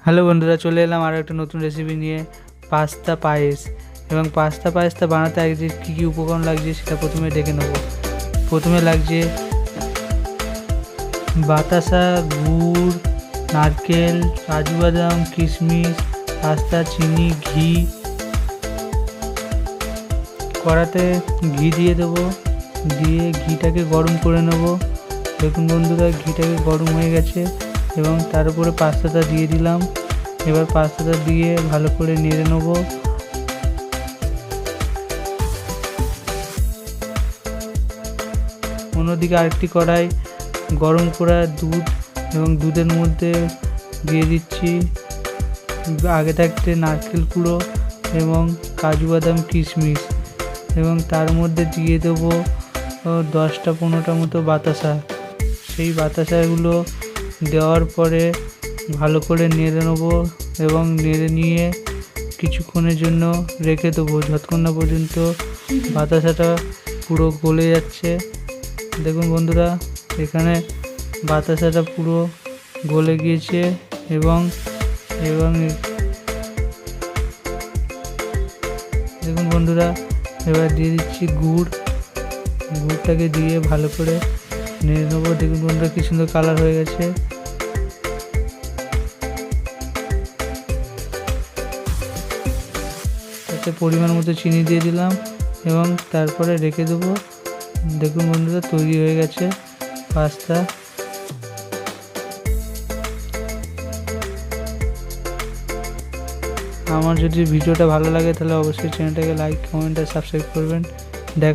Hello বন্ধুরা, চলে এলাম আরও একটা নতুন রেসিপি নিয়ে, পাস্তা পায়েস। এবং পাস্তা পায়েসটা বানাতে আগে যে কী কী উপকরণ লাগছে সেটা প্রথমে দেখে নেব। প্রথমে লাগছে বাতাসা, গুড়, নারকেল, কাজু বাদাম, কিশমিশ, পাস্তা, চিনি, ঘি। কড়াতে ঘি দিয়ে দেবো, দিয়ে ঘিটাকে গরম করে নেব। দেখুন বন্ধুরা, ঘিটাকে গরম হয়ে গেছে এবং তার উপরে পাস্তাটা দিয়ে দিলাম। এবার পাস্তাটা দিয়ে ভালো করে নেড়ে নেব। অন্যদিকে আরেকটি কড়াই গরম করা দুধ, এবং দুধের মধ্যে দিয়ে দিচ্ছি আগে থাকতে নারকেল কুড়ো এবং কাজু বাদাম, কিশমিশ, এবং তার মধ্যে দিয়ে দেবো 10-15টা মতো বাতাসা। সেই বাতাসাগুলো দেওয়ার পরে ভালো করে নেড়ে নেবো এবং নেড়ে নিয়ে কিছুক্ষণের জন্য রেখে দেবো, যতক্ষণ না পর্যন্ত বাতাসাটা পুরো গলে যাচ্ছে। দেখুন বন্ধুরা, এখানে বাতাসাটা পুরো গলে গিয়েছে এবং দেখুন বন্ধুরা, এবার দিয়ে দিচ্ছি গুড়টাকে দিয়ে ভালো করে নেড়ে নেবো। দেখুন বন্ধুরা, কি সুন্দর কালার হয়ে গেছে। তাতে পরিমাণ মতো চিনি দিয়ে দিলাম এবং তারপরে রেখে দেবো। দেখুন বন্ধুরা, তৈরি হয়ে গেছে পাস্তা। আমার যদি ভিডিওটা ভালো লাগে তাহলে অবশ্যই চ্যানেলটাকে লাইক, কমেন্ট আর সাবস্ক্রাইব করবেন। দেখা